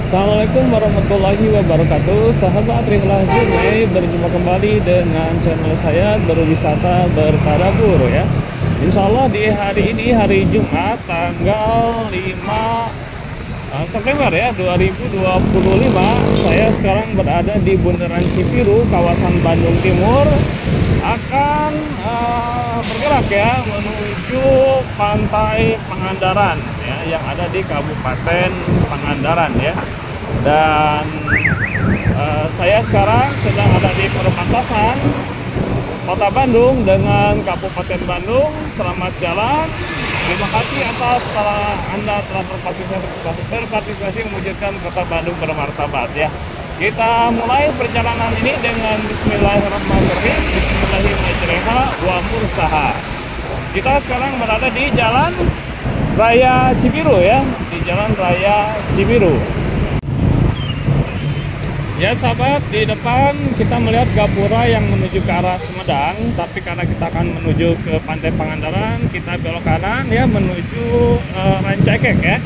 Assalamualaikum warahmatullahi wabarakatuh. Sahabat Rihlah Jumai, berjumpa kembali dengan channel saya Berwisata Bertadabur ya. Insya Allah di hari ini, hari Jumat tanggal 5 September ya 2025, saya sekarang berada di Bundaran Cibiru, kawasan Bandung Timur. Akan bergerak ya menuju Pantai Pangandaran ya, yang ada di Kabupaten Pangandaran ya. Dan saya sekarang sedang ada di perbatasan Kota Bandung dengan Kabupaten Bandung. Selamat jalan. Terima kasih atas Anda telah berpartisipasi mewujudkan Kota Bandung bermartabat ya. Kita mulai perjalanan ini dengan Bismillahirrahmanirrahim. Bismillahirrahmanirrahim wa mursaha. Kita sekarang berada di Jalan Raya Cibiru ya, di Jalan Raya Cibiru. Ya sahabat, di depan kita melihat gapura yang menuju ke arah Sumedang, tapi karena kita akan menuju ke Pantai Pangandaran, kita belok kanan ya menuju Rancaikek ya.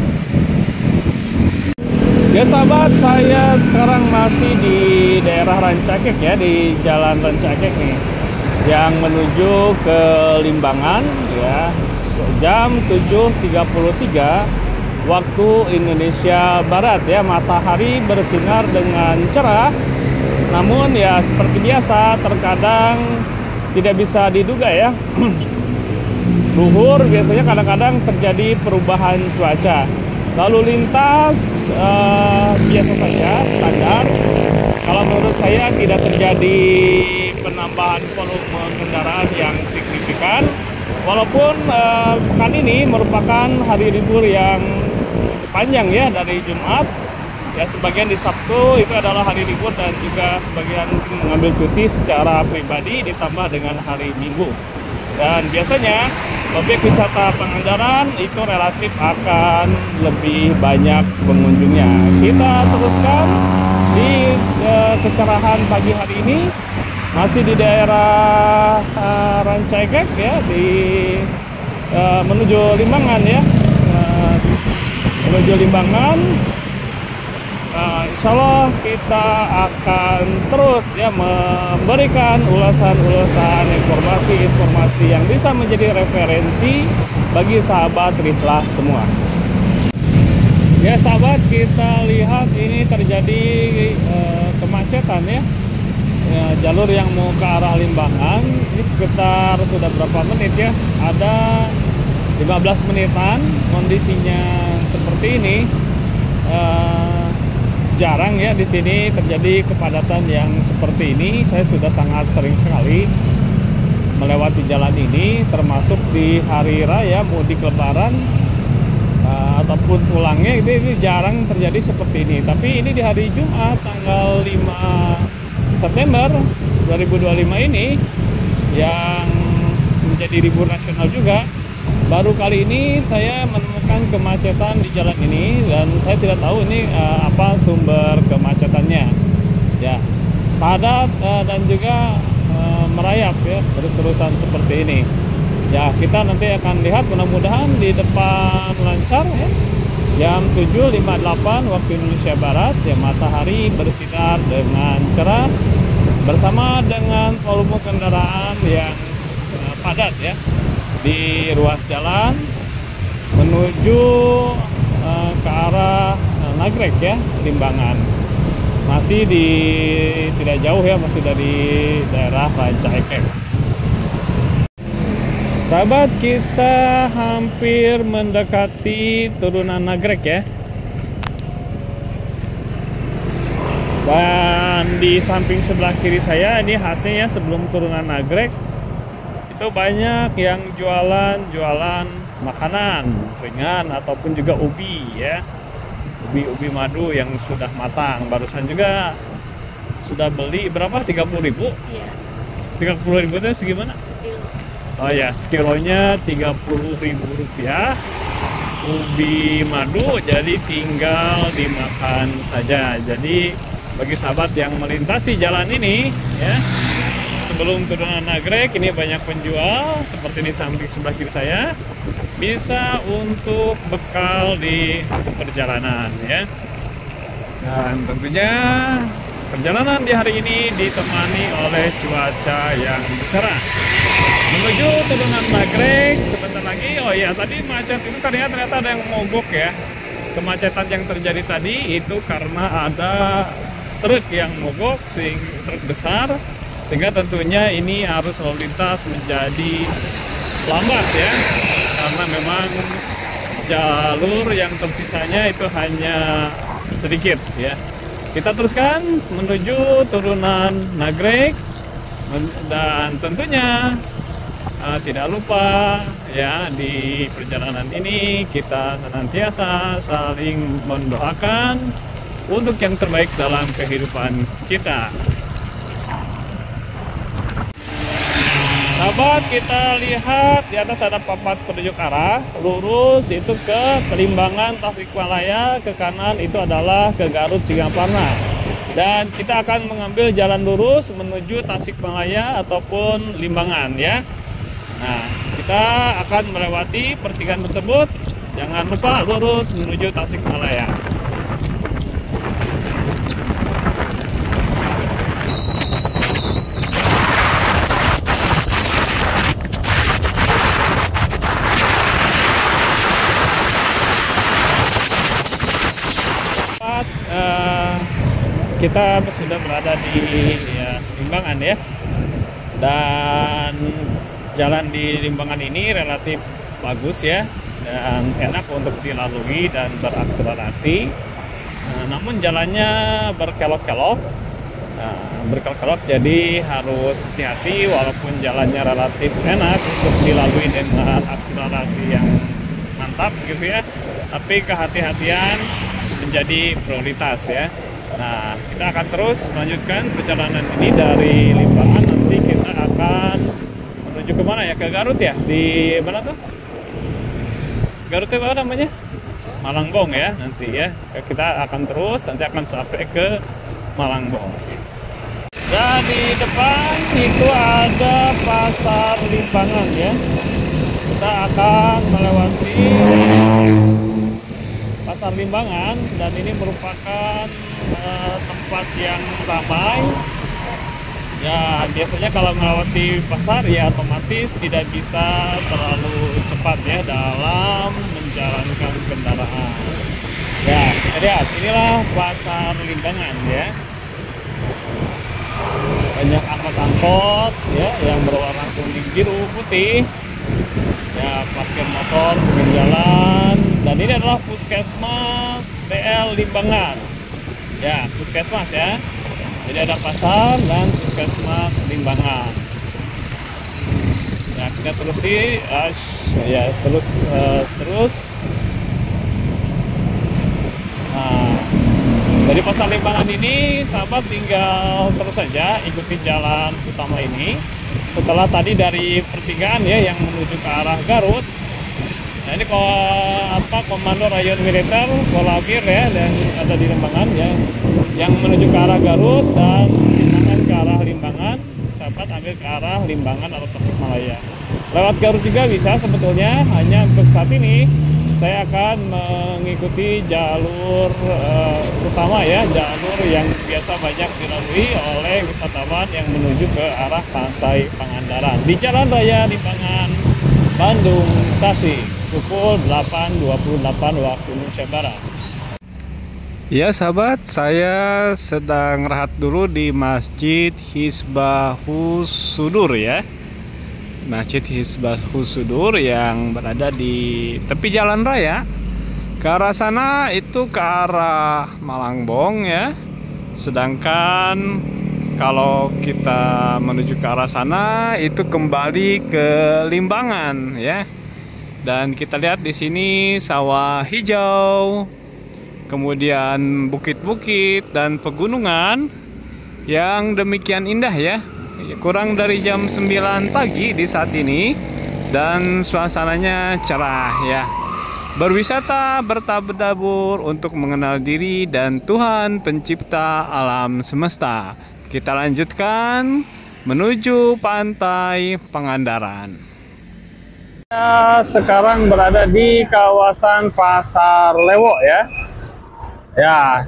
Ya sahabat, saya sekarang masih di daerah Rancaikek ya, di Jalan Rancaikek nih, yang menuju ke Limbangan ya, jam 7.33 waktu Indonesia Barat ya. Matahari bersinar dengan cerah, namun ya seperti biasa terkadang tidak bisa diduga ya. Luhur biasanya kadang-kadang terjadi perubahan cuaca. Lalu lintas biasa saja, standar. Kalau menurut saya tidak terjadi penambahan volume kendaraan yang signifikan. Walaupun pekan ini merupakan hari libur yang panjang ya, dari Jumat ya, sebagian di Sabtu itu adalah hari libur, dan juga sebagian mengambil cuti secara pribadi ditambah dengan hari Minggu. Dan biasanya objek wisata Pangandaran itu relatif akan lebih banyak pengunjungnya. Kita teruskan di kecerahan pagi hari ini, masih di daerah Rancaikek ya, di menuju Limbangan ya, menuju Limbangan. Insya Allah kita akan terus ya memberikan ulasan-ulasan, informasi-informasi yang bisa menjadi referensi bagi sahabat Rihlah semua. Ya sahabat, kita lihat ini terjadi kemacetan ya. Ya, jalur yang mau ke arah Limbangan ini sekitar sudah berapa menit ya, ada 15 menitan. Kondisinya seperti ini, jarang ya di sini terjadi kepadatan yang seperti ini. Saya sudah sangat sering sekali melewati jalan ini, termasuk di hari raya mudik lebaran ataupun pulangnya, itu jarang terjadi seperti ini. Tapi ini di hari Jumat tanggal 5 September 2025 ini, yang menjadi libur nasional juga, baru kali ini saya menemukan kemacetan di jalan ini, dan saya tidak tahu ini apa sumber kemacetannya ya. Padat dan juga merayap ya, terus-terusan seperti ini ya. Kita nanti akan lihat, mudah-mudahan di depan lancar ya. Jam 7.58 waktu Indonesia Barat ya, matahari bersinar dengan cerah bersama dengan volume kendaraan yang padat ya di ruas jalan menuju ke arah Nagrek ya, Limbangan. Masih tidak jauh ya, masih dari daerah Rancaikek. Sahabat, kita hampir mendekati turunan Nagrek ya. Dan di samping sebelah kiri saya ini khasnya ya, sebelum turunan Nagrek itu banyak yang jualan makanan ringan ataupun juga ubi ya. Ubi madu yang sudah matang. Barusan juga sudah beli berapa? 30.000? Iya. 30.000 itu segimana? Oh ya, sekilonya Rp30.000. Ubi madu, jadi tinggal dimakan saja. Jadi bagi sahabat yang melintasi jalan ini ya, sebelum turunan Nagrek, ini banyak penjual seperti di samping sebelah kiri saya, bisa untuk bekal di perjalanan ya. Dan tentunya perjalanan di hari ini ditemani oleh cuaca yang cerah. Menuju turunan Nagrek sebentar lagi. Oh iya, tadi macet itu ternyata ada yang mogok ya. Kemacetan yang terjadi tadi itu karena ada truk yang mogok, truk besar, sehingga tentunya ini arus lalu lintas menjadi lambat ya, karena memang jalur yang tersisanya itu hanya sedikit ya. Kita teruskan menuju turunan Nagrek, dan tentunya tidak lupa ya, di perjalanan ini kita senantiasa saling mendoakan untuk yang terbaik dalam kehidupan kita. Sahabat, kita lihat di atas ada papan penunjuk arah, lurus itu ke Limbangan Tasikmalaya, ke kanan itu adalah ke Garut Singaparna. Dan kita akan mengambil jalan lurus menuju Tasikmalaya ataupun Limbangan ya. Nah, kita akan melewati pertigaan tersebut. Jangan lupa lurus menuju Tasikmalaya. Kita sudah berada di Limbangan ya, dan jalan di Limbangan ini relatif bagus ya, dan enak untuk dilalui dan berakselerasi. Namun jalannya berkelok-kelok, jadi harus hati-hati. Walaupun jalannya relatif enak untuk dilalui dengan akselerasi yang mantap gitu ya, tapi kehati-hatian menjadi prioritas ya. Nah, kita akan terus melanjutkan perjalanan ini dari Limbangan. Nanti kita akan menuju ke mana ya? Ke Garut ya? Di mana tuh? Garut itu apa namanya? Malangbong ya nanti ya. Kita akan terus, nanti akan sampai ke Malangbong. Dan di depan itu ada Pasar Limbangan ya. Kita akan melewati Pasar Limbangan, dan ini merupakan tempat yang ramai ya. Biasanya kalau melewati pasar ya otomatis tidak bisa terlalu cepat ya dalam menjalankan kendaraan ya. Lihat, inilah Pasar Limbangan ya. Banyak angkot-angkot ya yang berwarna kuning, biru, putih ya, parkir motor di jalan. Dan ini adalah Puskesmas BL Limbangan ya, Puskesmas ya. Jadi ada pasar dan Puskesmas Limbangan ya. Kita terusi ya, terus nah, dari Pasar Limbangan ini sahabat tinggal terus saja ikuti jalan utama ini. Setelah tadi dari pertigaan ya yang menuju ke arah Garut. Nah, ini Komando Rayon Militer Kolabir ya, dan ada di Limbangan ya, yang menuju ke arah Garut, dan Limbangan ke arah Limbangan. Sahabat ambil ke arah Limbangan atau Tasikmalaya. Lewat Garut juga bisa sebetulnya, hanya untuk saat ini saya akan mengikuti jalur utama ya, jalur yang biasa banyak dilalui oleh wisatawan yang menuju ke arah Pantai Pangandaran di Jalan Raya Limbangan, Bandung, Tasik, pukul 8.28 waktu Indonesia Barat. Ya sahabat, saya sedang rehat dulu di Masjid Hisbahus Sudur ya. Masjid Hisbahus Sudur yang berada di tepi jalan raya. Ke arah sana itu ke arah Malangbong ya. Sedangkan kalau kita menuju ke arah sana itu kembali ke Limbangan ya. Dan kita lihat di sini sawah hijau, kemudian bukit-bukit dan pegunungan yang demikian indah ya. Kurang dari jam 9 pagi di saat ini, dan suasananya cerah ya. Berwisata, bertabur untuk mengenal diri dan Tuhan pencipta alam semesta. Kita lanjutkan menuju Pantai Pangandaran. Sekarang berada di kawasan Pasar Lewo ya. Ya,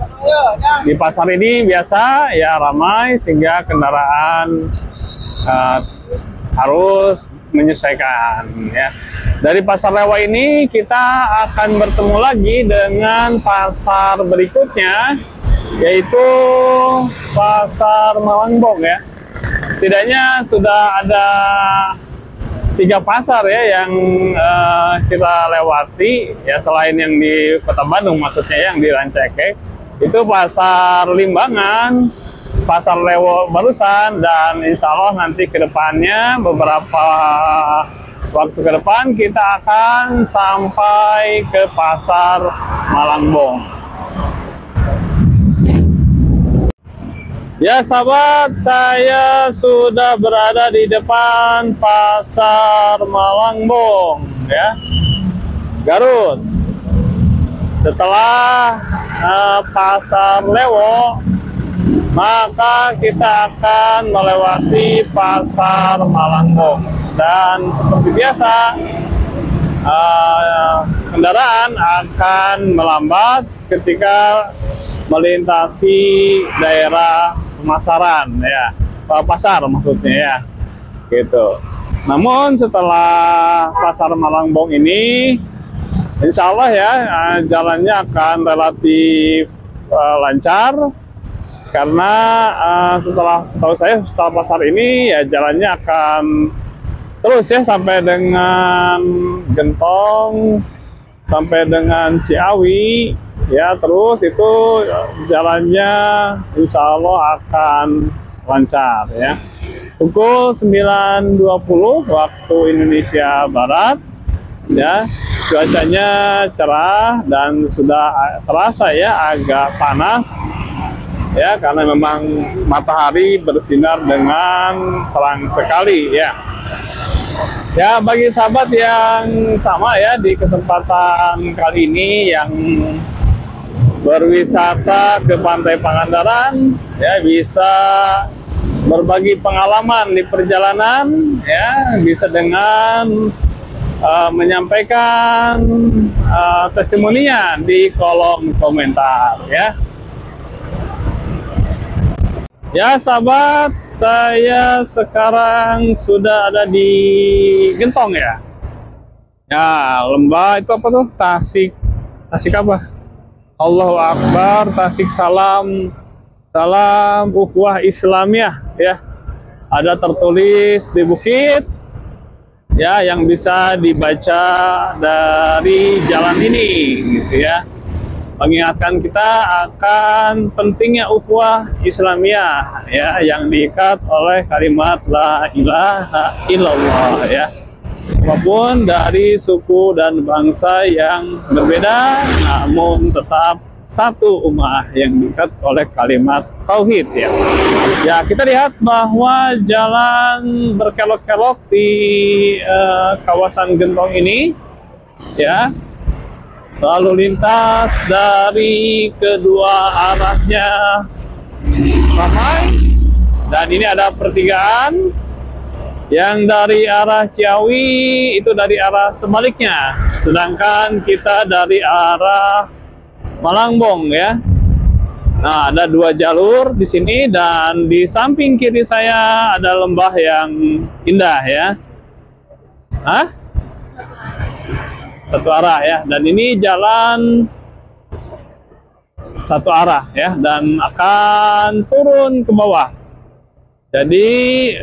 di pasar ini biasa ya ramai sehingga kendaraan harus menyesuaikan ya. Dari pasar Lewo ini kita akan bertemu lagi dengan pasar berikutnya, yaitu pasar Malangbong ya. Setidaknya sudah ada 3 pasar ya yang kita lewati ya, selain yang di Kota Bandung maksudnya yang di Rancaikek. Itu pasar Limbangan, pasar Lewo barusan, dan insya Allah nanti ke depannya beberapa waktu ke depan kita akan sampai ke pasar Malangbong. Ya sahabat, saya sudah berada di depan pasar Malangbong ya, Garut. Setelah pasar Lewo, maka kita akan melewati pasar Malangbong. Dan seperti biasa, kendaraan akan melambat ketika melintasi daerah pemasaran ya, pasar maksudnya ya, gitu. Namun setelah pasar Malangbong ini, insya Allah ya jalannya akan relatif lancar, karena setelah pasar ini ya jalannya akan terus ya sampai dengan Gentong, sampai dengan Ciawi ya, terus itu jalannya insya Allah akan lancar ya. Pukul 9.20 waktu Indonesia Barat ya, cuacanya cerah dan sudah terasa ya agak panas ya, karena memang matahari bersinar dengan terang sekali ya. Ya, bagi sahabat yang sama ya, di kesempatan kali ini yang berwisata ke Pantai Pangandaran ya, bisa berbagi pengalaman di perjalanan ya, bisa dengan menyampaikan testimoninya di kolom komentar ya. Ya sahabat, saya sekarang sudah ada di Gentong ya. Ya, lembah itu apa tuh? Tasik apa? Allahu Akbar, Tasik Salam Ukhuwah Islamiyah ya. Ada tertulis di bukit ya, yang bisa dibaca dari jalan ini gitu ya. Mengingatkan kita akan pentingnya ukhuwah Islamiyah ya, yang diikat oleh kalimat la ilaha illallah ya. Walaupun dari suku dan bangsa yang berbeda, namun tetap satu ummah yang diikat oleh kalimat tauhid ya. Ya, kita lihat bahwa jalan berkelok-kelok di kawasan Gentong ini ya, lalu lintas dari kedua arahnya ramai, dan ini ada pertigaan yang dari arah Ciawi itu dari arah sebaliknya, sedangkan kita dari arah Malangbong ya. Nah, ada 2 jalur di sini, dan di samping kiri saya ada lembah yang indah ya. Satu arah ya, dan ini jalan satu arah ya, dan akan turun ke bawah. Jadi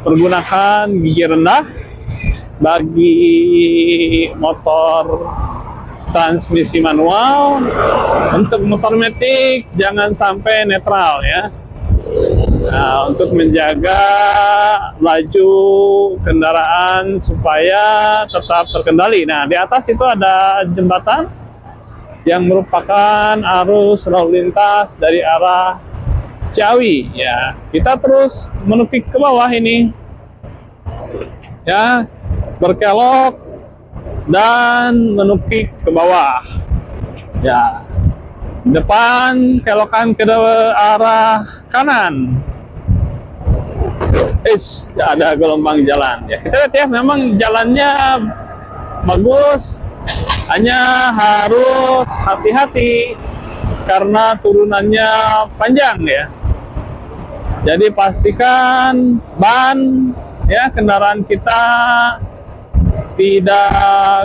pergunakan gigi rendah bagi motor transmisi manual. Untuk motor matic jangan sampai netral ya. Nah, untuk menjaga laju kendaraan supaya tetap terkendali. Nah, di atas itu ada jembatan yang merupakan arus lalu lintas dari arah Ciawi ya. Kita terus menukik ke bawah ini ya, berkelok dan menukik ke bawah ya. Depan kelokan ke arah kanan. Ada gelombang jalan ya. Kita lihat ya, memang jalannya bagus Hanya harus hati-hati karena turunannya panjang ya. Jadi pastikan ban ya kendaraan kita tidak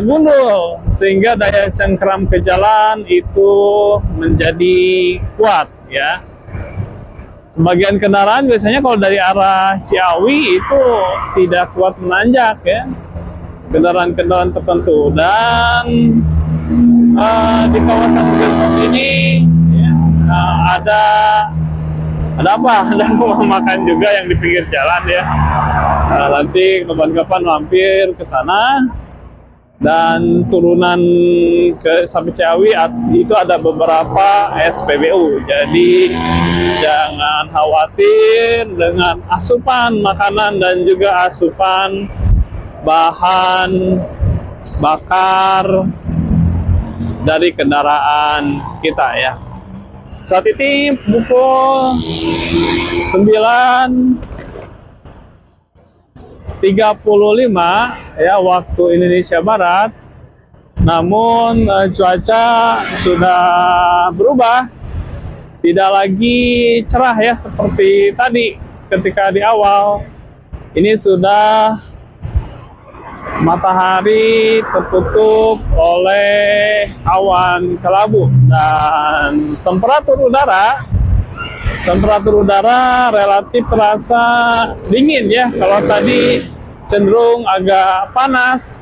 gundul sehingga daya cengkram ke jalan itu menjadi kuat ya. Sebagian kendaraan biasanya kalau dari arah Ciawi itu tidak kuat menanjak ya, kendaraan-kendaraan tertentu. Dan di kawasan Gentong ini ya, ada apa? Ada rumah makan juga yang di pinggir jalan ya. Nanti kapan-kapan mampir ke sana. Dan turunan ke sampai Ciawi itu ada beberapa SPBU. Jadi jangan khawatir dengan asupan makanan dan juga asupan bahan bakar dari kendaraan kita ya. Saat ini pukul 9.35 ya waktu Indonesia Barat. Namun cuaca sudah berubah, tidak lagi cerah ya seperti tadi ketika di awal. Ini sudah matahari tertutup oleh awan kelabu dan temperatur udara relatif terasa dingin ya. Kalau tadi cenderung agak panas,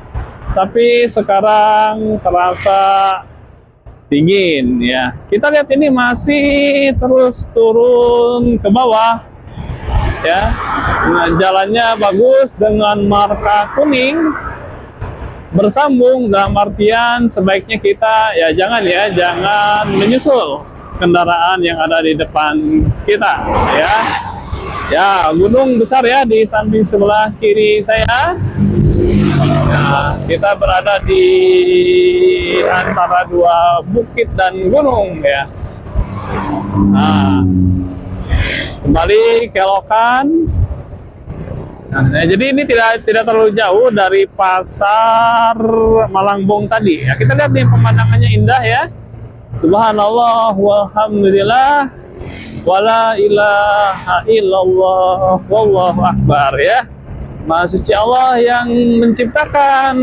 tapi sekarang terasa dingin ya. Kita lihat ini masih terus turun ke bawah ya. Nah, jalannya bagus dengan marka kuning bersambung, dalam artian sebaiknya kita ya jangan menyusul kendaraan yang ada di depan kita ya. Ya, gunung besar ya di samping sebelah kiri saya. Nah, kita berada di antara dua bukit dan gunung ya. Nah, kembali kelokan. Nah, jadi ini tidak terlalu jauh dari pasar Malangbong tadi. Ya, kita lihat nih pemandangannya indah ya. Subhanallah walhamdulillah wala ilaha illallah wallahu akbar ya. Maha suci Allah yang menciptakan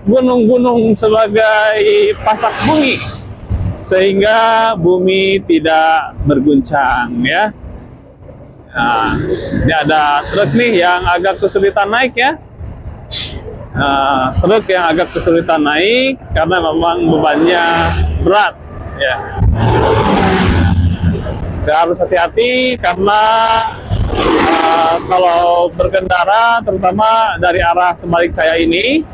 gunung-gunung sebagai pasak bumi sehingga bumi tidak berguncang ya. Nah, ini ada truk nih yang agak kesulitan naik ya. Truk yang agak kesulitan naik karena memang bebannya berat ya. Harus hati-hati karena kalau berkendara terutama dari arah sebalik saya ini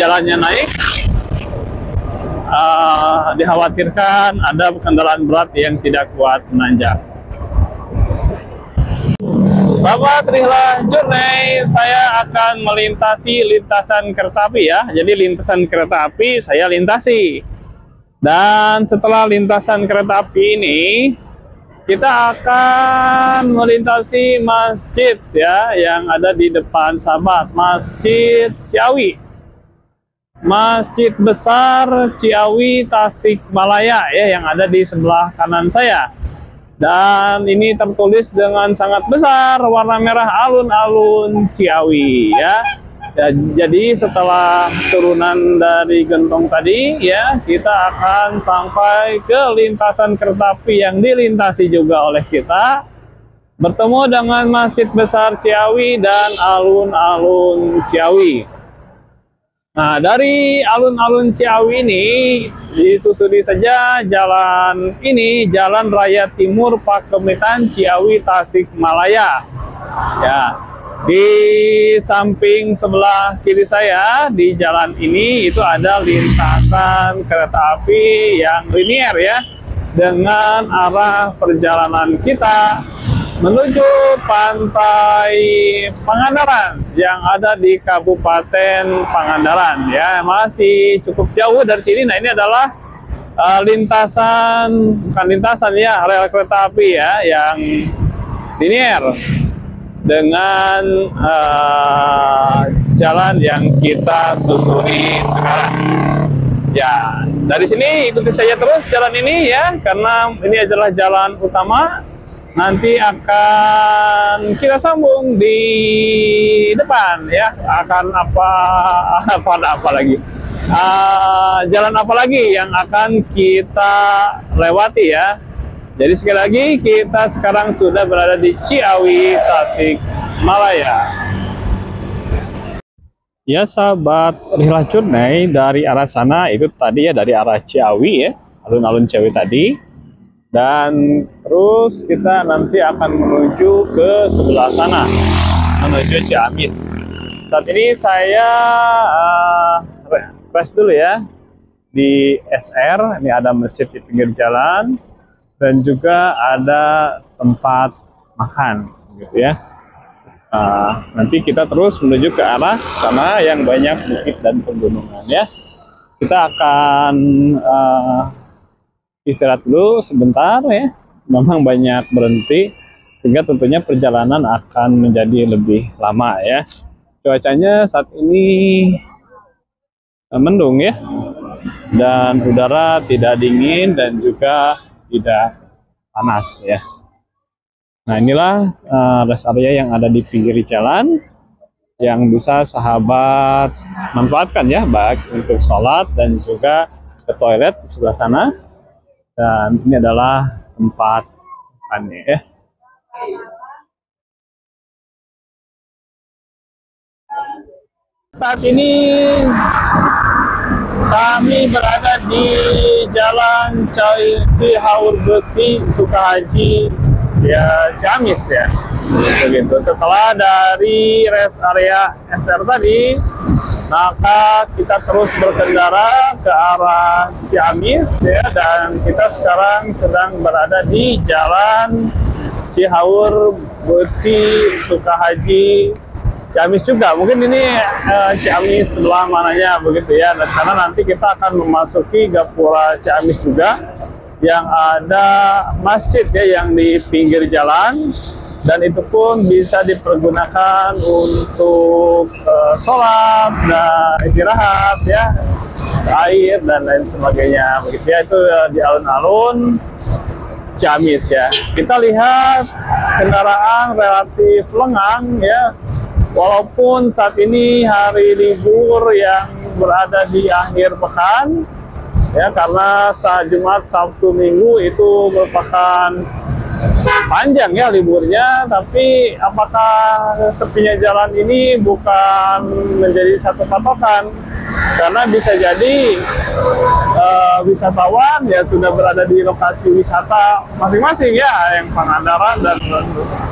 jalannya naik, dikhawatirkan ada kendaraan berat yang tidak kuat menanjak. Sahabat Rihla Journey, saya akan melintasi lintasan kereta api ya. Jadi lintasan kereta api saya lintasi. Dan setelah lintasan kereta api ini, kita akan melintasi masjid ya yang ada di depan sahabat, Masjid Ciawi. Masjid besar Ciawi Tasikmalaya ya yang ada di sebelah kanan saya. Dan ini tertulis dengan sangat besar warna merah alun-alun Ciawi ya. Jadi setelah turunan dari Gentong tadi ya, kita akan sampai ke lintasan kereta api yang dilintasi juga oleh kita, bertemu dengan Masjid Besar Ciawi dan alun-alun Ciawi. Nah, dari alun-alun Ciawi ini disusuri saja jalan ini, Jalan Raya Timur Pakemitan Ciawi Tasikmalaya. Ya, di samping sebelah kiri saya di jalan ini itu ada lintasan kereta api yang linier ya, dengan arah perjalanan kita menuju Pantai Pangandaran yang ada di Kabupaten Pangandaran ya. Masih cukup jauh dari sini. Nah, ini adalah bukan lintasan ya, rel kereta api ya yang linier dengan jalan yang kita susuri sekarang. Ya, dari sini ikuti saja terus jalan ini ya, karena ini adalah jalan utama. Nanti akan kita sambung di depan ya. Akan apa lagi? Jalan apa lagi yang akan kita lewati ya. Jadi sekali lagi kita sekarang sudah berada di Ciawi, Tasikmalaya. Ya sahabat Rihlah Journey, dari arah sana itu tadi ya, dari arah Ciawi ya, alun-alun Ciawi tadi. Dan terus kita nanti akan menuju ke sebelah sana, menuju Ciamis. Saat ini saya rest dulu ya di SR. Ini ada masjid di pinggir jalan dan juga ada tempat makan gitu ya. Nanti kita terus menuju ke arah sana yang banyak bukit dan pegunungan ya. Kita akan istirahat dulu sebentar ya. Memang banyak berhenti sehingga tentunya perjalanan akan menjadi lebih lama ya. Cuacanya saat ini mendung ya. Dan udara tidak dingin dan juga tidak panas ya. Nah inilah rest area yang ada di pinggir jalan yang bisa sahabat manfaatkan ya, baik untuk sholat dan juga ke toilet di sebelah sana. Dan ini adalah tempat makannya ya. Saat ini kami berada di Jalan Cihaur Bekti Sukahaji ya, Ciamis ya, begitu. Setelah dari rest area SR tadi, maka kita terus berkendara ke arah Ciamis ya, dan kita sekarang sedang berada di Jalan Cihaur Bekti Sukahaji Ciamis juga. Mungkin ini Ciamis sebelah mananya begitu ya, dan karena nanti kita akan memasuki Gapura Ciamis juga, yang ada masjid ya yang di pinggir jalan, dan itu pun bisa dipergunakan untuk sholat dan istirahat ya, air dan lain sebagainya begitu ya. Itu di alun-alun Ciamis ya. Kita lihat kendaraan relatif lengang ya, walaupun saat ini hari libur yang berada di akhir pekan ya, karena saat Jumat, Sabtu, Minggu itu merupakan panjang ya liburnya. Tapi apakah sepinya jalan ini bukan menjadi satu patokan, karena bisa jadi wisatawan ya sudah berada di lokasi wisata masing-masing ya, yang Pangandaran dan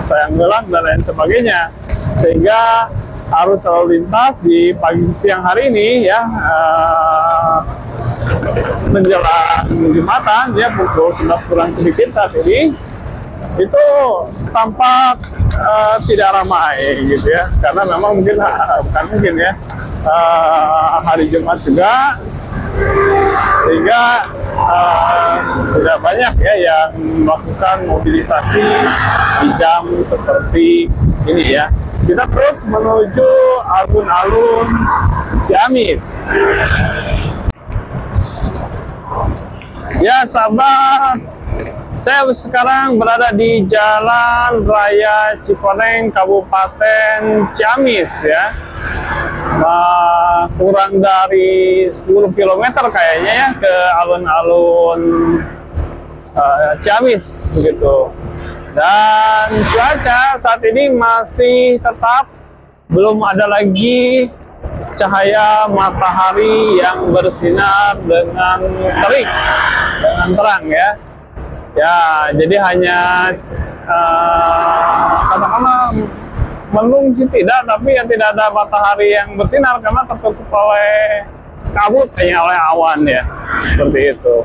Sayanggelang dan lain sebagainya, sehingga arus lalu lintas di pagi siang hari ini ya, menjelang Jumatan ya, pukul 11 kurang sedikit saat ini, itu tampak tidak ramai gitu ya, karena memang mungkin bukan mungkin ya, hari Jumat juga, sehingga tidak banyak ya yang melakukan mobilisasi di jam seperti ini ya. Kita terus menuju alun-alun Ciamis. Ya sahabat, saya sekarang berada di Jalan Raya Cikoneng, Kabupaten Ciamis ya. Kurang dari 10 km kayaknya ya ke alun-alun Ciamis begitu. Dan cuaca saat ini masih tetap belum ada lagi cahaya matahari yang bersinar dengan terik, dengan terang ya. Ya, jadi hanya katakanlah mendung sih tidak, tapi yang tidak ada matahari yang bersinar karena tertutup oleh kabut, hanya oleh awan ya, seperti itu.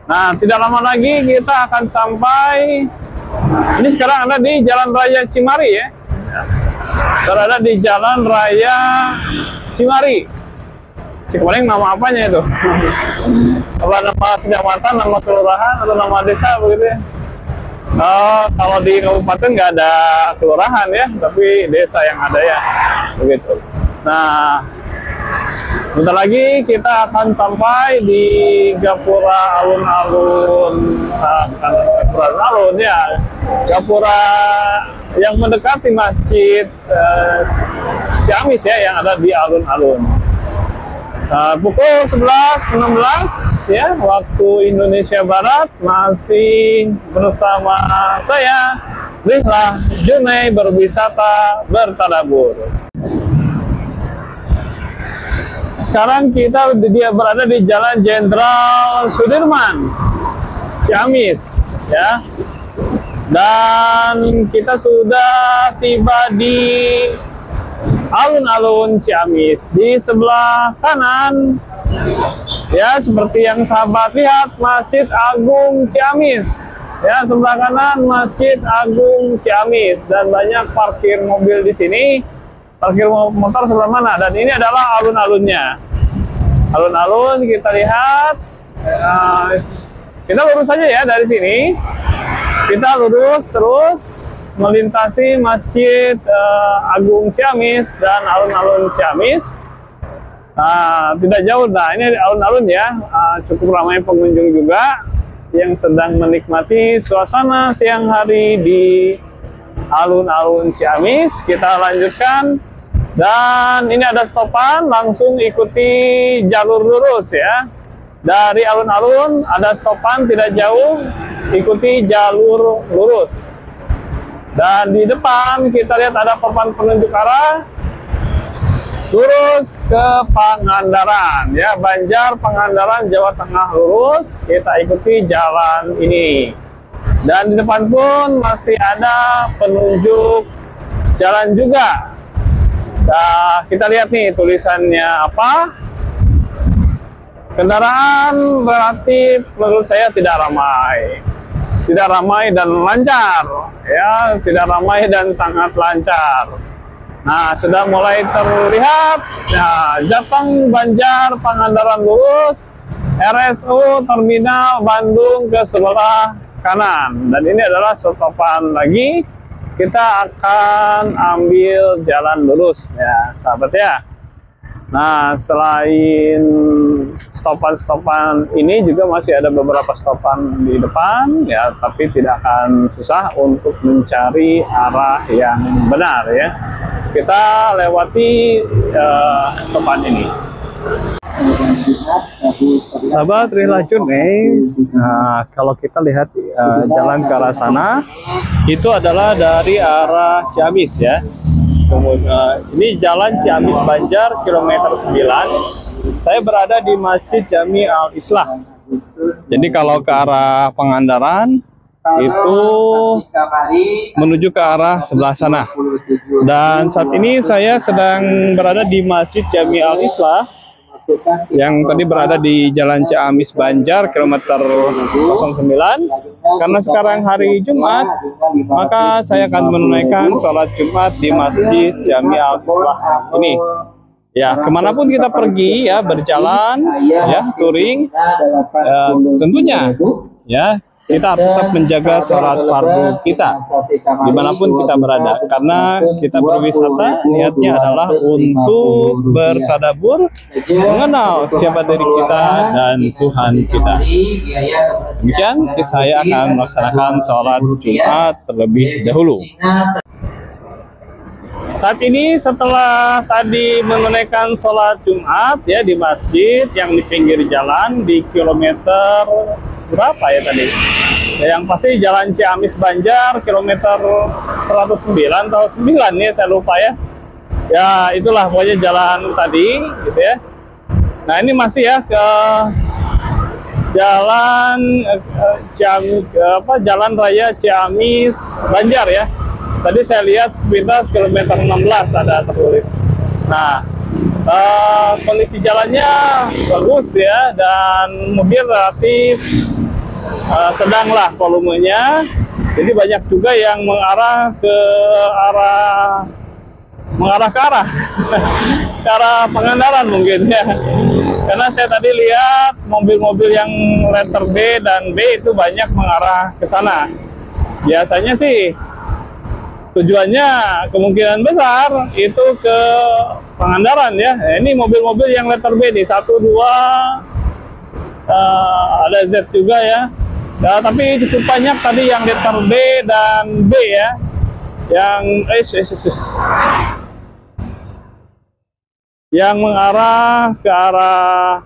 Nah, tidak lama lagi kita akan sampai. Ini sekarang ada di Jalan Raya Cimari ya. Berada di Jalan Raya Cimari. Cikoneng nama apanya itu? Apa nama kecamatan, nama kelurahan, atau nama desa begitu ya? Kalau di kabupaten nggak ada kelurahan ya, tapi desa yang ada ya, begitu. Nah, Bentar lagi kita akan sampai di Gapura Alun-Alun, Gapura Alun ya, Gapura yang mendekati Masjid Ciamis ya, yang ada di alun-alun. Pukul 11.16 ya, waktu Indonesia Barat, masih bersama saya Rihlah Junai berwisata bertadabur. Sekarang kita berada di Jalan Jenderal Sudirman, Ciamis, ya. Dan kita sudah tiba di alun-alun Ciamis. Di sebelah kanan, ya, seperti yang sahabat lihat, Masjid Agung Ciamis. Ya, sebelah kanan Masjid Agung Ciamis, dan banyak parkir mobil di sini. Parkir motor sebelah mana? Dan ini adalah alun-alunnya. Alun-alun kita lihat. Kita lurus saja ya dari sini. Kita lurus terus melintasi Masjid Agung Ciamis dan alun-alun Ciamis. Tidak jauh. Nah, ini alun-alun ya. Cukup ramai pengunjung juga yang sedang menikmati suasana siang hari di alun-alun Ciamis. Kita lanjutkan. Dan ini ada stopan, langsung ikuti jalur lurus ya. Dari alun-alun ada stopan tidak jauh, ikuti jalur lurus. Dan di depan kita lihat ada papan penunjuk arah, lurus ke Pangandaran ya, Banjar, Pangandaran, Jawa Tengah, lurus. Kita ikuti jalan ini. Dan di depan pun masih ada penunjuk jalan juga. Nah, kita lihat nih tulisannya apa. Kendaraan relatif menurut saya tidak ramai dan lancar ya, tidak ramai dan sangat lancar. Nah, sudah mulai terlihat ya, Jateng, Banjar, Pangandaran lurus, RSU Terminal Bandung ke sebelah kanan. Dan ini adalah stopan lagi. Kita akan ambil jalan lurus ya, sahabat ya. Nah, selain stopan-stopan ini juga masih ada beberapa stopan di depan ya, tapi tidak akan susah untuk mencari arah yang benar ya. Kita lewati stopan ini. Sahabat Rihlah Junai, kalau kita lihat jalan ke arah sana, itu adalah dari arah Ciamis ya. Kemudian ini jalan Ciamis Banjar kilometer 9. Saya berada di Masjid Jami Al-Islah. Jadi kalau ke arah Pangandaran itu menuju ke arah sebelah sana. Dan saat ini saya sedang berada di Masjid Jami Al-Islah yang tadi berada di Jalan Ciamis Banjar kilometer 09. Karena sekarang hari Jumat, maka saya akan menunaikan sholat Jumat di Masjid Jami Al-Islah ini. Ya, kemanapun kita pergi ya, berjalan ya, touring, tentunya ya kita harus tetap menjaga sholat fardu kita dimanapun kita berada, karena kita berwisata niatnya adalah untuk bertadabur, mengenal siapa diri kita dan Tuhan kita. Demikian saya akan melaksanakan sholat Jumat terlebih dahulu. Saat ini setelah tadi menunaikan sholat Jumat ya di masjid yang di pinggir jalan di kilometer berapa ya tadi? Ya, yang pasti Jalan Ciamis Banjar kilometer 109 atau 9 ya, saya lupa ya. Ya itulah pokoknya jalan tadi gitu ya. Nah, ini masih ya ke jalan Jalan Raya Ciamis Banjar ya. Tadi saya lihat sepintas kilometer 16 ada tertulis. Nah, kondisi jalannya bagus ya, dan mobil relatif sedang lah volumenya. Jadi banyak juga yang mengarah ke arah ke arah Pangandaran mungkin ya. Karena saya tadi lihat mobil-mobil yang letter B dan B itu banyak mengarah ke sana. Biasanya sih tujuannya kemungkinan besar itu ke Pangandaran ya. Ini mobil-mobil yang letter B nih, 1, 2, ada Z juga ya. Nah, tapi cukup banyak tadi yang letter B dan B ya. Yang yang mengarah ke arah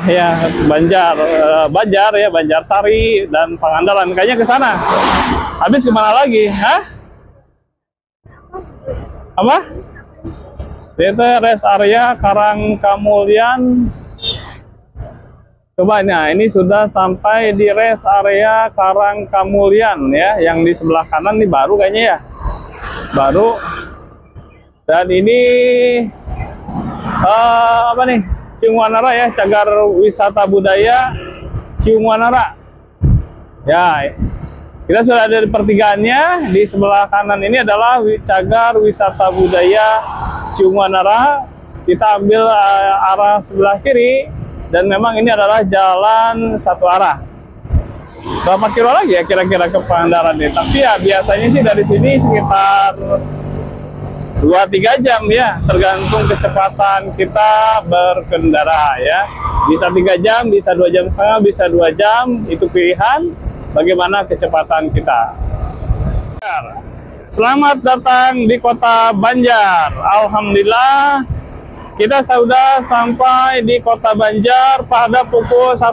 ya Banjar ya, Banjarsari dan Pangandaran, kayaknya ke sana. Habis kemana lagi? Hah? Apa? Itu rest area Karangkamulyan. Coba, nah ini sudah sampai di rest area Karangkamulyan ya, yang di sebelah kanan nih baru kayaknya ya. Baru. Dan ini apa nih? Ciung Wanara ya, cagar wisata budaya Ciung Wanara. Ya, kita sudah ada di pertigaannya. Di sebelah kanan ini adalah cagar wisata budaya Ciung Wanara. Kita ambil arah sebelah kiri, dan memang ini adalah jalan satu arah. Berapa kilo lagi ya kira-kira ke Pangandaran nih? Tapi ya biasanya sih dari sini sekitar 2-3 jam ya, tergantung kecepatan kita berkendara ya. Bisa 3 jam, bisa 2,5 jam, bisa 2 jam, itu pilihan bagaimana kecepatan kita. Selamat datang di kota Banjar. Alhamdulillah kita sudah sampai di kota Banjar pada pukul 1.00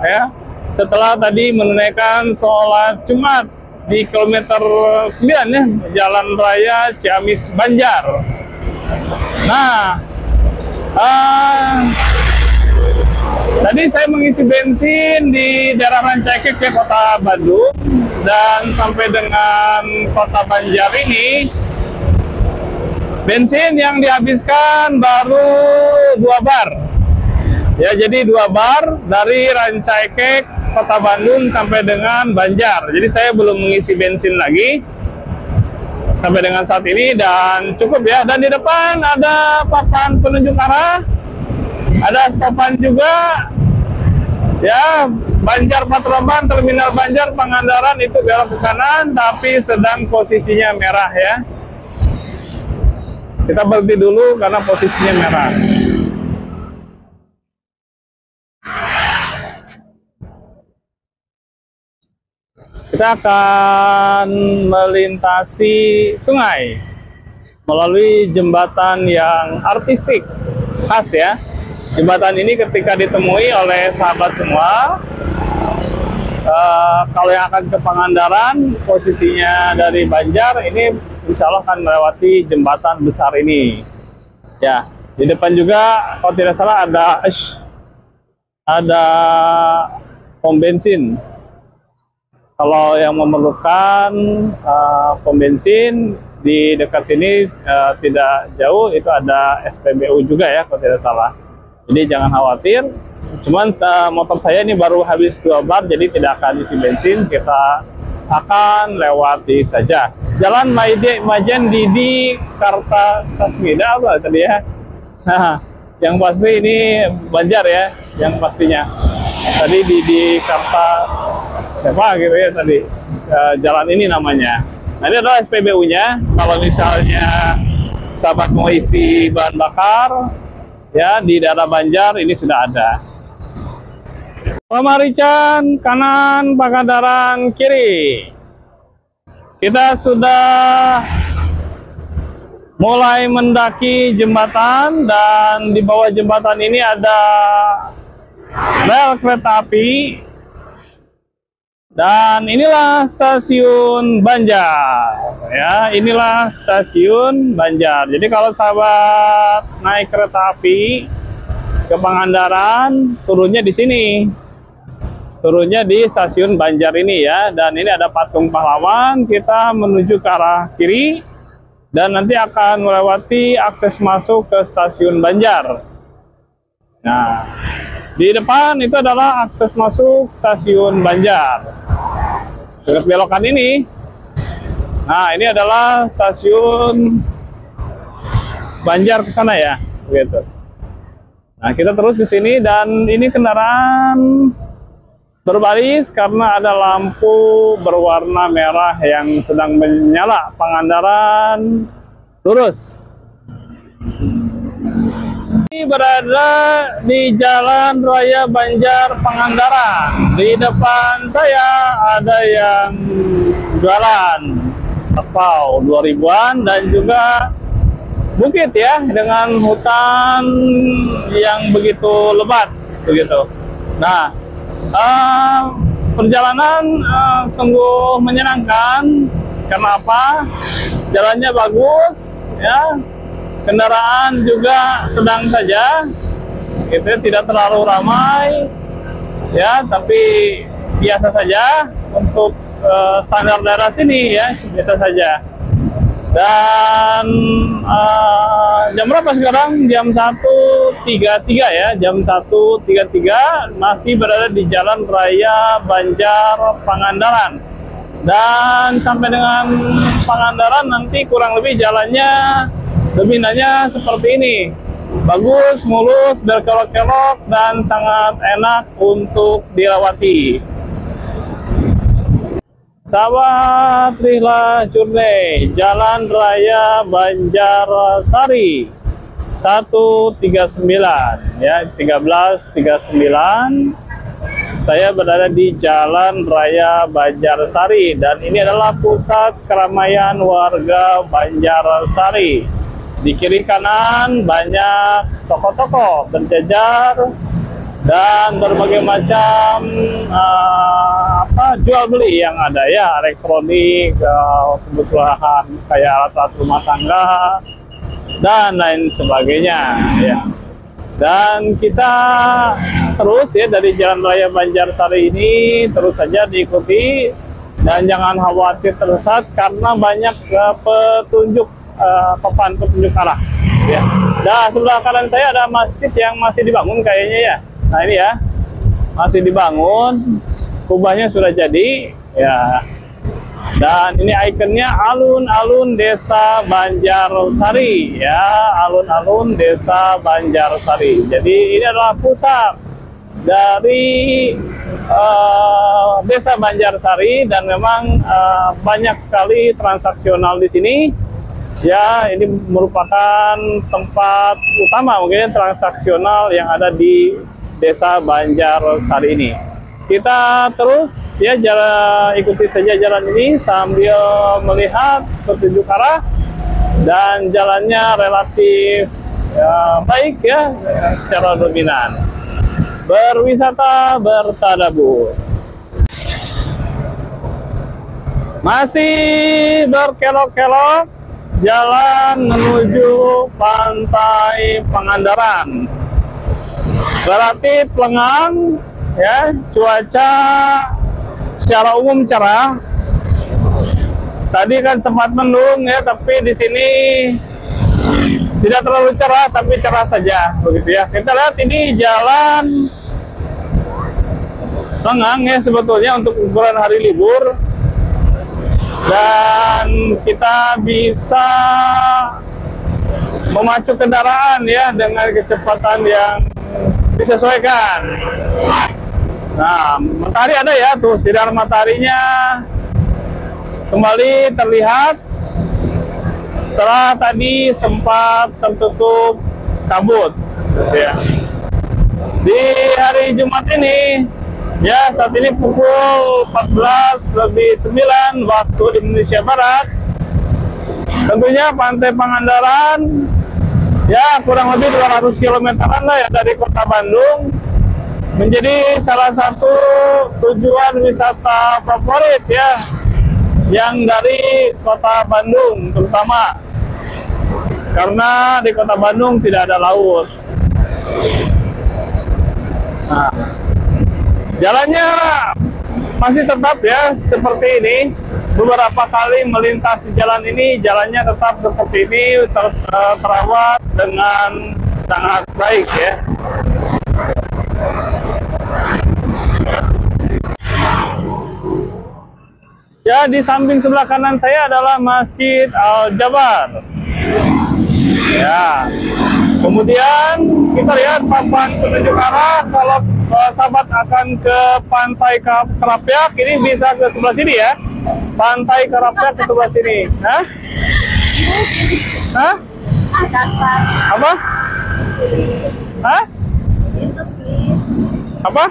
ya. Setelah tadi menunaikan sholat Jumat di kilometer 9 ya, Jalan Raya Ciamis Banjar. Nah, tadi saya mengisi bensin di daerah Rancaikek ya, kota Bandung, dan sampai dengan kota Banjar ini bensin yang dihabiskan baru 2 bar ya. Jadi 2 bar dari Rancaikek kota Bandung sampai dengan Banjar. Jadi saya belum mengisi bensin lagi sampai dengan saat ini, dan cukup ya. Dan di depan ada papan penunjuk arah, ada stopan juga ya. Banjar Patraban, Terminal Banjar Pangandaran itu belok ke kanan, tapi sedang posisinya merah ya. Kita berhenti dulu karena posisinya merah. Kita akan melintasi sungai melalui jembatan yang artistik khas ya. Jembatan ini ketika ditemui oleh sahabat semua, kalau yang akan ke Pangandaran, posisinya dari Banjar ini insya Allah akan melewati jembatan besar ini ya. Di depan juga kalau tidak salah ada pom bensin. Kalau yang memerlukan pom bensin di dekat sini tidak jauh, itu ada SPBU juga ya kalau tidak salah. Jadi jangan khawatir. Cuman motor saya ini baru habis 2 bar, jadi tidak akan isi bensin. Kita akan lewati saja Jalan Majen Didi Kartasasmida apa tadi ya. Nah, yang pasti ini Banjar ya, yang pastinya. Tadi Didi Karta siapa gitu ya tadi, jalan ini namanya. Nah, ini adalah SPBU-nya. Kalau misalnya sahabat mau isi bahan bakar ya di daerah Banjar, ini sudah ada. Pamarican kanan, Pangandaran kiri. Kita sudah mulai mendaki jembatan, dan di bawah jembatan ini ada rel kereta api. Dan inilah stasiun Banjar ya, inilah stasiun Banjar. Jadi kalau sahabat naik kereta api ke Pangandaran, turunnya di sini, turunnya di stasiun Banjar ini ya. Dan ini ada patung pahlawan. Kita menuju ke arah kiri dan nanti akan melewati akses masuk ke stasiun Banjar. Nah, di depan itu adalah akses masuk stasiun Banjar. Dekat belokan ini, nah ini adalah stasiun Banjar ke sana ya, begitu. Nah, kita terus ke sini, dan ini kendaraan berbaris karena ada lampu berwarna merah yang sedang menyala. Pangandaran lurus. Ini berada di Jalan Raya Banjar Pangandaran. Di depan saya ada yang jualan terpau 2000-an dan juga bukit ya, dengan hutan yang begitu lebat begitu. Nah, perjalanan sungguh menyenangkan. Kenapa? Jalannya bagus ya, kendaraan juga sedang saja gitu, tidak terlalu ramai ya, tapi biasa saja untuk standar daerah sini ya, biasa saja. Dan jam berapa sekarang? Jam 1.33 ya, jam 1.33, masih berada di Jalan Raya Banjar Pangandaran. Dan sampai dengan Pangandaran nanti kurang lebih jalannya dominannya seperti ini. Bagus, mulus, berkelok-kelok, dan sangat enak untuk dilewati. Sahabat Rihla Journey, Jalan Raya Banjarsari 139 ya, 1339. Saya berada di Jalan Raya Banjarsari dan ini adalah pusat keramaian warga Banjarsari. Di kiri kanan banyak toko-toko berjajar dan berbagai macam jual beli yang ada ya, elektronik, kebutuhan kayak alat-alat rumah tangga dan lain sebagainya ya. Dan kita terus ya dari Jalan Raya Banjarsari ini terus saja diikuti dan jangan khawatir tersesat karena banyak petunjuk papan petunjuk arah ya. Nah, sebelah kanan saya ada masjid yang masih dibangun kayaknya ya. Nah ini ya, masih dibangun, kubahnya sudah jadi ya. Dan ini ikonnya alun-alun Desa Banjarsari ya, alun-alun Desa Banjarsari. Jadi ini adalah pusat dari Desa Banjarsari dan memang banyak sekali transaksional di sini. Ya, ini merupakan tempat utama mungkin transaksional yang ada di Desa Banjarsari ini. Kita terus ya ikuti saja jalan ini sambil melihat petunjuk arah dan jalannya relatif baik ya, secara dominan. Berwisata bertadabur. Masih berkelok-kelok jalan menuju Pantai Pangandaran. Relatif lengang ya, cuaca secara umum cerah. Tadi kan sempat mendung ya, tapi di sini tidak terlalu cerah, tapi cerah saja begitu ya. Kita lihat ini jalan lengang ya sebetulnya untuk ukuran hari libur. Dan kita bisa memacu kendaraan ya dengan kecepatan yang disesuaikan. Nah, matahari ada ya, tuh sinar mataharinya kembali terlihat setelah tadi sempat tertutup kabut ya. Di hari Jumat ini ya, saat ini pukul 14:09 waktu Indonesia Barat. Tentunya Pantai Pangandaran ya kurang lebih 200 km-an lah ya dari kota Bandung, menjadi salah satu tujuan wisata favorit ya yang dari kota Bandung terutama, karena di kota Bandung tidak ada laut. Nah, jalannya masih tetap ya seperti ini. Beberapa kali melintasi jalan ini, jalannya tetap seperti ini, terawat dengan sangat baik ya. Ya, di samping sebelah kanan saya adalah Masjid Al-Jabar. Ya. Kemudian kita lihat papan petunjuk arah. Kalau sahabat akan ke Pantai Karapyak, ini bisa ke sebelah sini ya. Pantai Karapyak ke sebelah sini. Hah? Hah? Apa? Hah? Apa?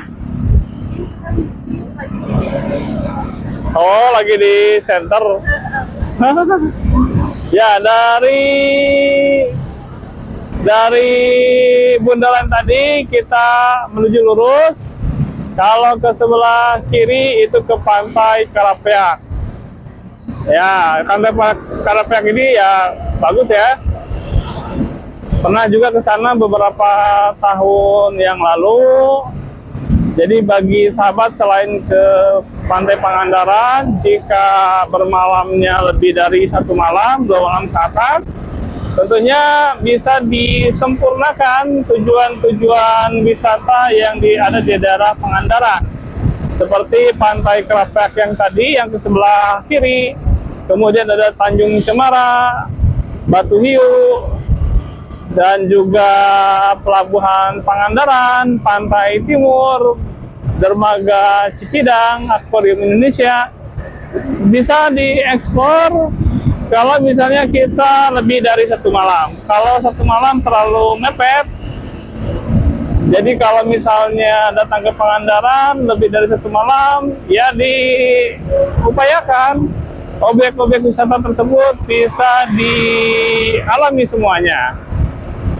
Oh, lagi di center. Ya, dari bundaran tadi kita menuju lurus. Kalau ke sebelah kiri itu ke Pantai Karapyak. Ya, Pantai Karapyak ini ya bagus ya. Pernah juga ke sana beberapa tahun yang lalu. Jadi bagi sahabat selain ke Pantai Pangandaran, jika bermalamnya lebih dari 1 malam, 2 malam ke atas, tentunya bisa disempurnakan tujuan-tujuan wisata yang ada di daerah Pangandaran. Seperti Pantai Karapyak yang tadi, yang ke sebelah kiri. Kemudian ada Tanjung Cemara, Batu Hiu, dan juga Pelabuhan Pangandaran, Pantai Timur, Dermaga Cikidang, Akuarium Indonesia. Bisa diekspor kalau misalnya kita lebih dari 1 malam. Kalau 1 malam terlalu mepet. Jadi kalau misalnya datang ke Pangandaran lebih dari 1 malam, ya diupayakan objek-objek wisata tersebut bisa dialami semuanya.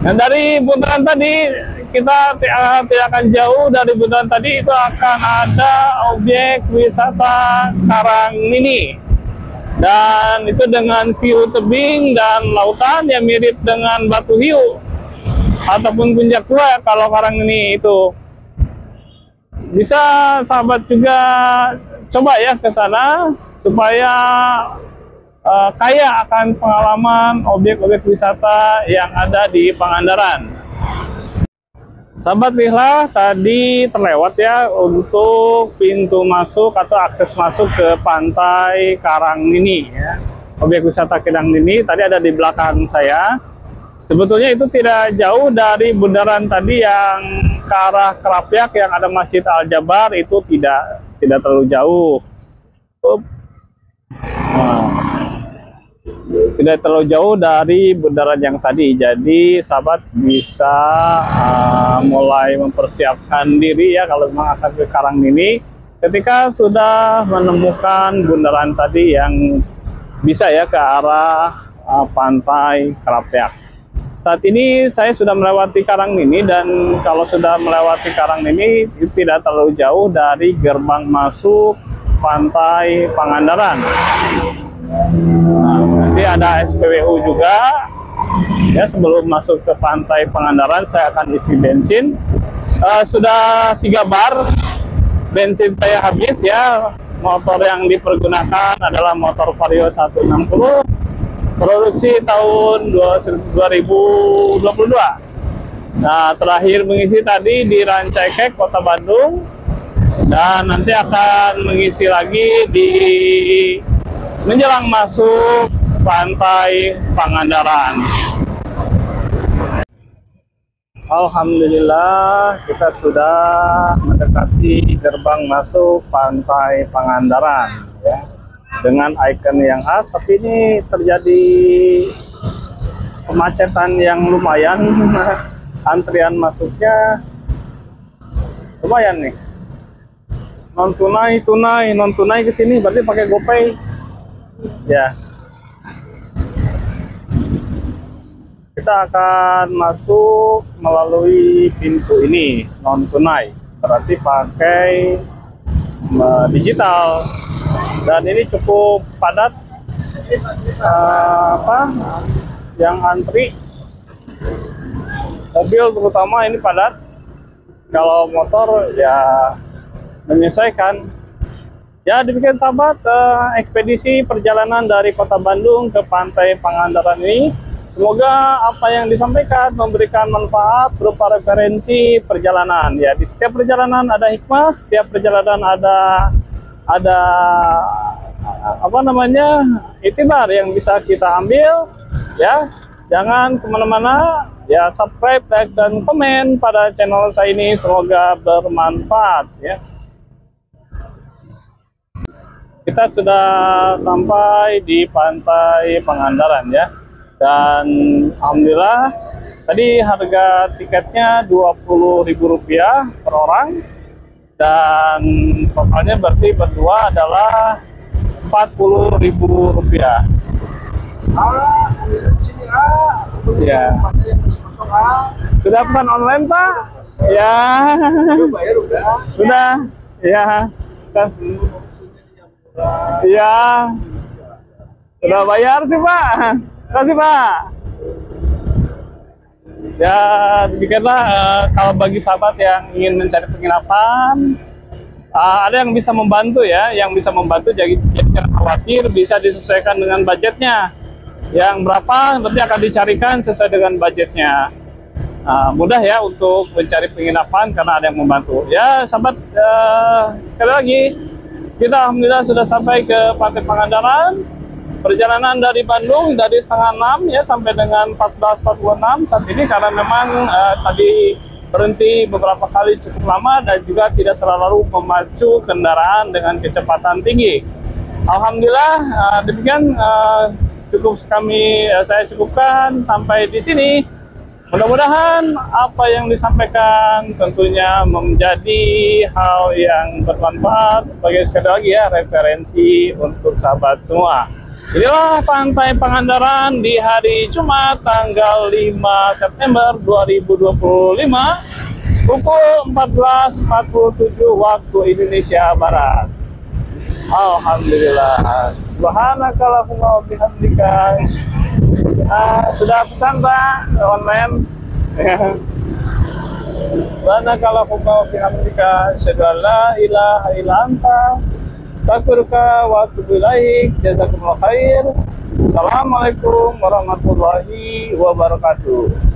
Nah, dari bundaran tadi kita tidak akan jauh dari bundaran tadi, itu akan ada objek wisata Karangnini. Dan itu dengan view tebing dan lautan yang mirip dengan Batu Hiu ataupun Puncak Tua kalau Karangnini itu. Bisa sahabat juga coba ya ke sana supaya kaya akan pengalaman objek-objek wisata yang ada di Pangandaran. Sahabat Rihla, tadi terlewat ya untuk pintu masuk atau akses masuk ke Pantai Karangnini ya. Objek wisata Karangnini tadi ada di belakang saya. Sebetulnya itu tidak jauh dari bundaran tadi yang ke arah Karapyak yang ada Masjid Al-Jabar, itu tidak terlalu jauh. Tidak terlalu jauh dari bundaran yang tadi. Jadi sahabat bisa mulai mempersiapkan diri ya kalau memang akan ke Karangnini ketika sudah menemukan bundaran tadi yang bisa ya ke arah Pantai Karapyak. Saat ini saya sudah melewati Karangnini, dan kalau sudah melewati Karangnini itu tidak terlalu jauh dari gerbang masuk Pantai Pangandaran. Nanti ada SPBU juga ya. Sebelum masuk ke Pantai Pangandaran saya akan isi bensin. Sudah 3 bar bensin saya habis ya. Motor yang dipergunakan adalah motor Vario 160 produksi tahun 2022. Nah, terakhir mengisi tadi di Rancaikek, Kota Bandung, dan nanti akan mengisi lagi di menjelang masuk Pantai Pangandaran. Alhamdulillah kita sudah mendekati gerbang masuk Pantai Pangandaran ya, dengan ikon yang khas, tapi ini terjadi kemacetan yang lumayan. Antrian masuknya lumayan nih. Non tunai ke sini berarti pakai GoPay. Ya, kita akan masuk melalui pintu ini non tunai, berarti pakai digital, dan ini cukup padat. Yang antri mobil terutama ini padat. Kalau motor ya menyesuaikan. Ya, demikian sahabat ekspedisi perjalanan dari Kota Bandung ke Pantai Pangandaran ini. Semoga apa yang disampaikan memberikan manfaat berupa referensi perjalanan. Ya, di setiap perjalanan ada hikmah, setiap perjalanan ada itibar yang bisa kita ambil ya. Jangan kemana-mana, ya subscribe, like, dan komen pada channel saya ini. Semoga bermanfaat ya. Kita sudah sampai di Pantai Pangandaran ya. Dan alhamdulillah tadi harga tiketnya Rp20.000 per orang. Dan totalnya berarti berdua adalah Rp40.000. Ya. Sudah pesan online, Pak? Ya. Sudah. Ya. Ya. Sudah bayar sih, Pak. Terima kasih, Pak. Ya, demikianlah kalau bagi sahabat yang ingin mencari penginapan, ada yang bisa membantu ya, jadi jangan khawatir, bisa disesuaikan dengan budgetnya. Yang berapa nanti akan dicarikan sesuai dengan budgetnya. Mudah ya untuk mencari penginapan karena ada yang membantu. Ya, sahabat, sekali lagi kita alhamdulillah sudah sampai ke Pantai Pangandaran. Perjalanan dari Bandung dari setengah 6 ya sampai dengan 14.46 saat ini, karena memang tadi berhenti beberapa kali cukup lama dan juga tidak terlalu memacu kendaraan dengan kecepatan tinggi. Alhamdulillah demikian saya cukupkan sampai di sini. Mudah-mudahan apa yang disampaikan tentunya menjadi hal yang bermanfaat sebagai sekali lagi ya referensi untuk sahabat semua. Inilah Pantai Pangandaran di hari Jumat tanggal 5 September 2025 pukul 14.47 waktu Indonesia Barat. Alhamdulillah. Subhanakallahumma wa bihamdika. Sudah pesan, Pak, online. Subhanakallahumma wa bihamdika, asyhadu an la ilaha illa anta, astaghfiruka wa atubu ilaik. Jazakumullah khair. Assalamualaikum warahmatullahi wabarakatuh.